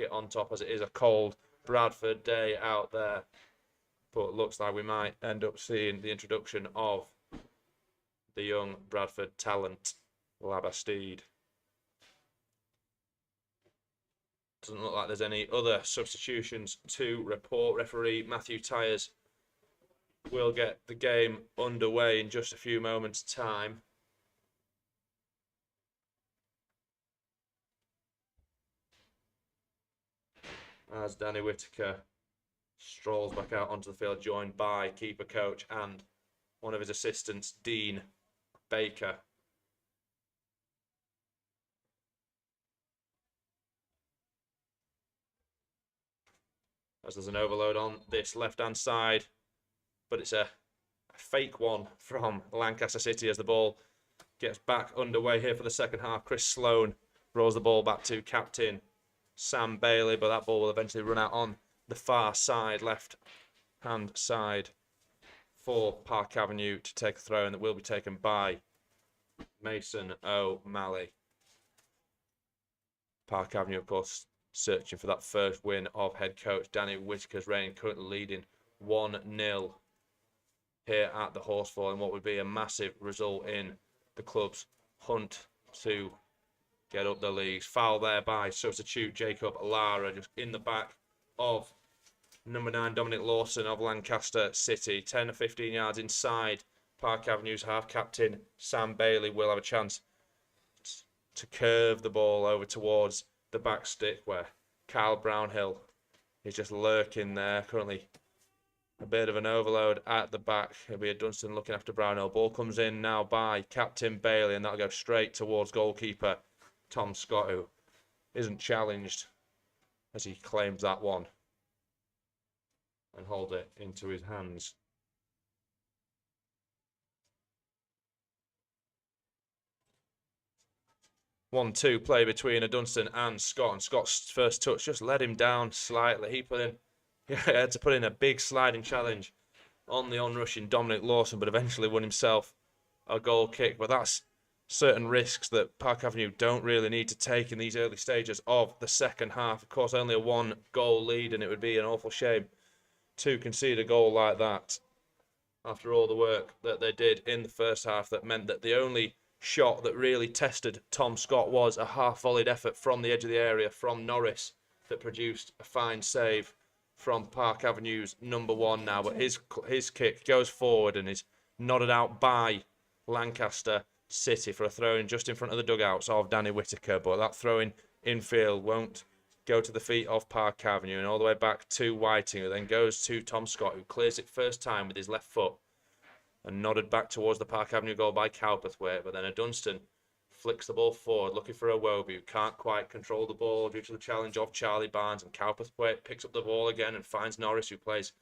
jacket on top, as it is a cold Bradford day out there. But looks like we might end up seeing the introduction of the young Bradford talent, Labastide. Doesn't look like there's any other substitutions to report. Referee Matthew Tyers will get the game underway in just a few moments' time. As Danny Whitaker strolls back out onto the field, joined by keeper coach and one of his assistants, Dean Baker. As there's an overload on this left-hand side, but it's a fake one from Lancaster City as the ball gets back underway here for the second half. Chris Sloan rolls the ball back to captain Sam Bailey, but that ball will eventually run out on the far side, left-hand side, for Park Avenue to take a throw, and that will be taken by Mason O'Malley. Park Avenue, of course, searching for that first win of head coach Danny Whitaker's reign, currently leading 1-0 here at the Horsefall, and what would be a massive result in the club's hunt to get up the leagues. Foul there by substitute Jacob Lara, just in the back of number 9 Dominic Lawson of Lancaster City. 10 to 15 yards inside Park Avenue's half. Captain Sam Bailey will have a chance to curve the ball over towards the back stick, where Kyle Brownhill is just lurking there. Currently a bit of an overload at the back. It'll be a Dunstan looking after Brownhill. Ball comes in now by Captain Bailey, and that'll go straight towards goalkeeper Tom Scott, who isn't challenged as he claims that one and hold it into his hands. One-two play between Dunstan and Scott, and Scott's first touch just let him down slightly. He had to put in a big sliding challenge on the onrushing Dominic Lawson, but eventually won himself a goal kick. But that's certain risks that Park Avenue don't really need to take in these early stages of the second half. Of course, only a 1-goal lead, and it would be an awful shame to concede a goal like that after all the work that they did in the first half. That meant that the only shot that really tested Tom Scott was a half-volleyed effort from the edge of the area from Norris that produced a fine save from Park Avenue's number 1 now. But his kick goes forward and is nodded out by Lancaster City for a throw-in just in front of the dugouts of Danny Whitaker. But that throw-in infield won't go to the feet of Park Avenue, and all the way back to Whiting, who then goes to Tom Scott, who clears it first time with his left foot and nodded back towards the Park Avenue goal by Cowperthwaite. But then a Dunstan flicks the ball forward, looking for a Wobie, who can't quite control the ball due to the challenge of Charlie Barnes, and Cowperthwaite picks up the ball again and finds Norris, who plays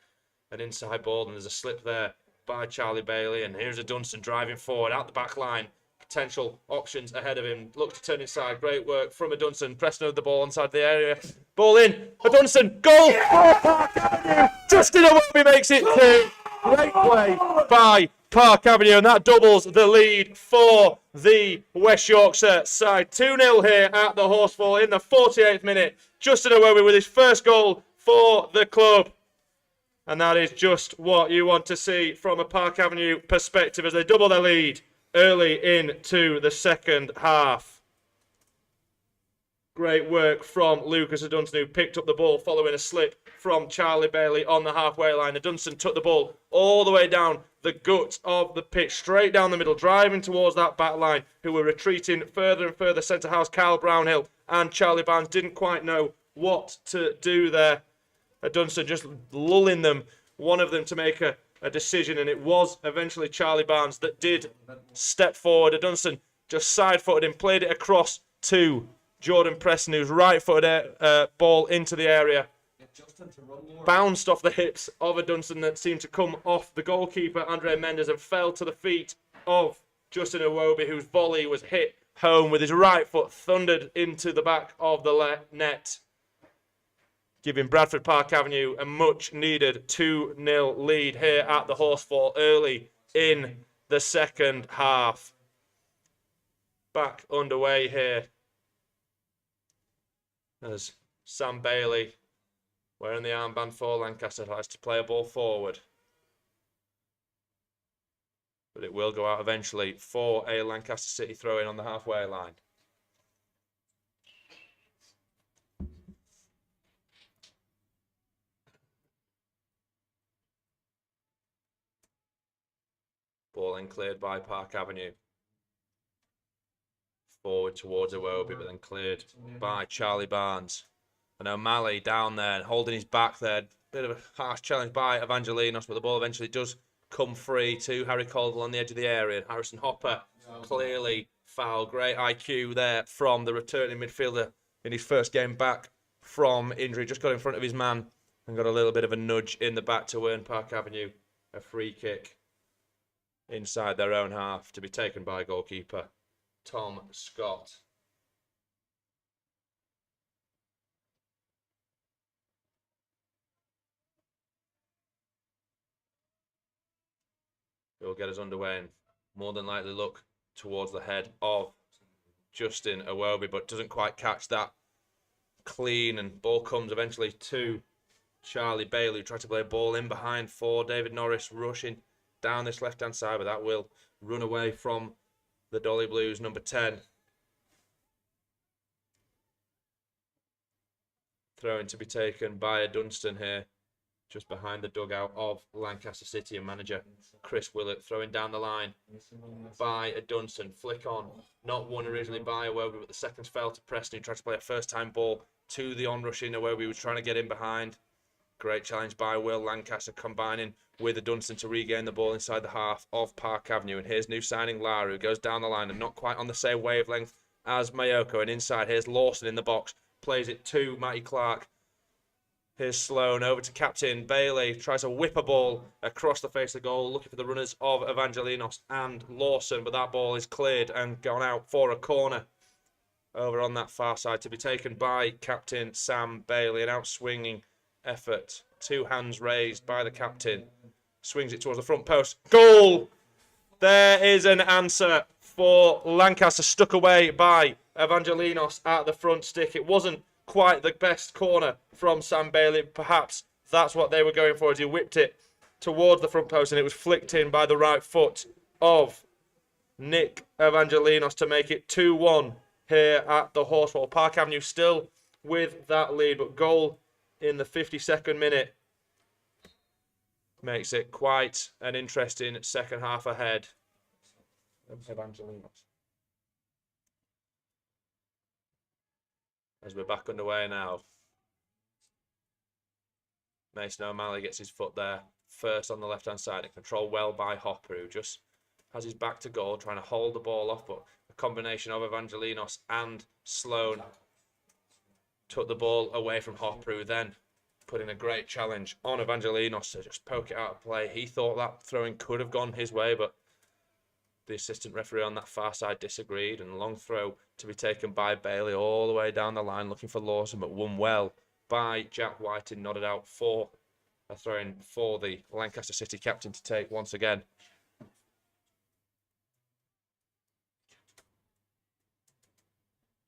an inside ball, and there's a slip there by Charlie Bailey, and here's a Dunstan driving forward out the back line. Potential options ahead of him. Looks to turn inside. Great work from a Dunstan. Pressing the ball inside the area. Ball in. A Dunstan. Goal! Park Avenue. Justin Awobi makes it 2. Great play by Park Avenue, and that doubles the lead for the West Yorkshire side. 2-0 here at the Horsefall in the 48th minute. Justin Awobi with his first goal for the club. And that is just what you want to see from a Park Avenue perspective as they double their lead early into the second half. Great work from Lucas Dunstan, who picked up the ball following a slip from Charlie Bailey on the halfway line. Dunstan took the ball all the way down the gut of the pitch, straight down the middle, driving towards that back line, who were retreating further and further. Centre house, Kyle Brownhill and Charlie Barnes didn't quite know what to do there. Dunstan just lulling them, one of them to make a decision, and it was eventually Charlie Barnes that did step forward. Dunstan just side-footed and played it across to Jordan Preston, whose right-footed ball into the area. Bounced off the hips of a Dunstan that seemed to come off the goalkeeper, Andre Mendes, and fell to the feet of Justin Awobi, whose volley was hit home with his right foot, thundered into the back of the net, giving Bradford Park Avenue a much-needed 2-0 lead here at the Horsefall early in the second half. Back underway here as Sam Bailey, wearing the armband for Lancaster, tries to play a ball forward. But it will go out eventually for a Lancaster City throw-in on the halfway line. Ball then cleared by Park Avenue. Forward towards Iwobi, but then cleared by Charlie Barnes. And O'Malley down there and holding his back there. Bit of a harsh challenge by Evangelinos, but the ball eventually does come free to Harry Caldwell on the edge of the area. Harrison Hopper clearly fouled. Great IQ there from the returning midfielder in his first game back from injury. Just got in front of his man and got a little bit of a nudge in the back to earn Park Avenue a free kick inside their own half to be taken by goalkeeper Tom Scott. It will get us underway and more than likely look towards the head of Justin Iwobi, but doesn't quite catch that clean, and ball comes eventually to Charlie Bailey, who tried to play a ball in behind for David Norris, rushing down this left-hand side, but that will run away from the Dolly Blues, number 10. Throwing to be taken by a Dunstan here, just behind the dugout of Lancaster City, and manager Chris Willett throwing down the line by a Dunstan. Flick on, not one originally by Iwobi, but the second fell to Preston, who tried to play a first-time ball to the onrushing Iwobi, who was trying to get in behind. Great challenge by Will Lancaster, combining with a Dunstan to regain the ball inside the half of Park Avenue. And here's new signing Lara, who goes down the line and not quite on the same wavelength as Mayoko. And inside, here's Lawson in the box, plays it to Matty Clark. Here's Sloan over to captain Bailey, tries to whip a ball across the face of the goal, looking for the runners of Evangelinos and Lawson, but that ball is cleared and gone out for a corner over on that far side to be taken by captain Sam Bailey. An out-swinging effort, two hands raised by the captain, swings it towards the front post. Goal! There is an answer for Lancaster, stuck away by Evangelinos at the front stick. It wasn't quite the best corner from Sam Bailey. Perhaps that's what they were going for as he whipped it towards the front post, and it was flicked in by the right foot of Nick Evangelinos to make it 2-1 here at the Horsewall. Park Avenue still with that lead, but goal in the 52nd minute makes it quite an interesting second half ahead. Evangelinos. As we're back underway now. Mason O'Malley gets his foot there first on the left-hand side and controlled well by Hopper, who just has his back to goal, trying to hold the ball off, but a combination of Evangelinos and Sloan took the ball away from Hopper, who then put in a great challenge on Evangelinos to just poke it out of play. He thought that throwing could have gone his way, but the assistant referee on that far side disagreed, and a long throw to be taken by Bailey all the way down the line, looking for Lawson, but won well by Jack White and nodded out for a throw-in for the Lancaster City captain to take once again.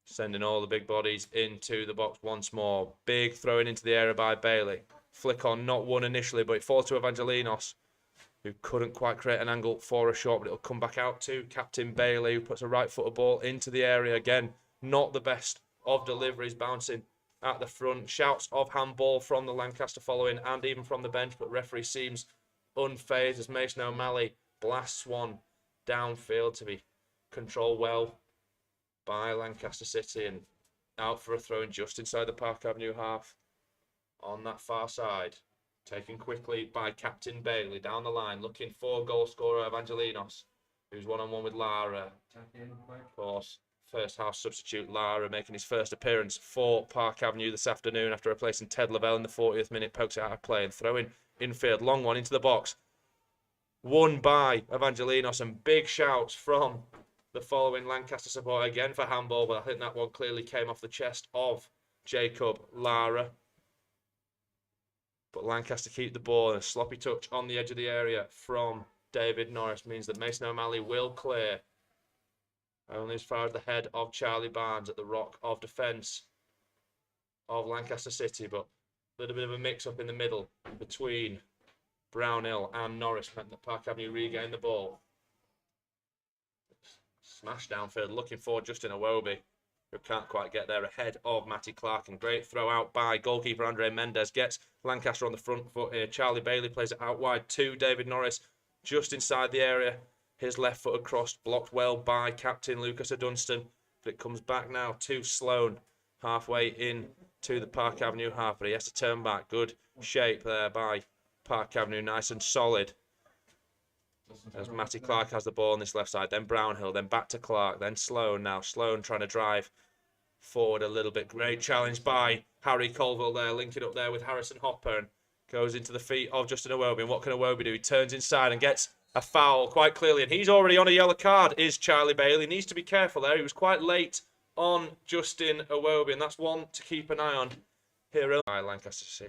Sending all the big bodies into the box once more. Big throw-in into the area by Bailey. Flick on, not one initially, but it falls to Evangelinos, who couldn't quite create an angle for a shot, but it'll come back out to captain Bailey, who puts a right-footed ball into the area. Again, not the best of deliveries, bouncing at the front. Shouts of handball from the Lancaster following and even from the bench, but referee seems unfazed as Mason O'Malley blasts one downfield to be controlled well by Lancaster City and out for a throw-in just inside the Park Avenue half on that far side. Taken quickly by captain Bailey down the line, looking for goal scorer Evangelinos, who's one-on-one with Lara. Of course, first half substitute Lara making his first appearance for Park Avenue this afternoon after replacing Ted Lavelle in the 40th minute. Pokes it out of play and throwing infield, long one into the box. Won by Evangelinos, and big shouts from the following Lancaster supporter again for handball, but I think that one clearly came off the chest of Jacob Lara. But Lancaster keep the ball, and a sloppy touch on the edge of the area from David Norris means that Mason O'Malley will clear only as far as the head of Charlie Barnes at the rock of defence of Lancaster City, but a little bit of a mix-up in the middle between Brownhill and Norris meant that Park Avenue regained the ball. Smash downfield, looking for Justin Iwobi, who can't quite get there ahead of Matty Clark. And great throw out by goalkeeper Andre Mendes. Gets Lancaster on the front foot here. Charlie Bailey plays it out wide to David Norris, just inside the area. His left foot across, blocked well by captain Lucas Adunston. But it comes back now to Sloan, halfway in to the Park Avenue half. But he has to turn back. Good shape there by Park Avenue, nice and solid. As Matty Clark has the ball on this left side, then Brownhill, then back to Clark, then Sloan now. Sloan trying to drive forward a little bit. Great challenge by Harry Colville there, linking up there with Harrison Hopper, and goes into the feet of Justin Iwobi. And what can Iwobi do? He turns inside and gets a foul quite clearly, and he's already on a yellow card, is Charlie Bailey. Needs to be careful there. He was quite late on Justin Iwobi, and that's one to keep an eye on here by Lancaster City.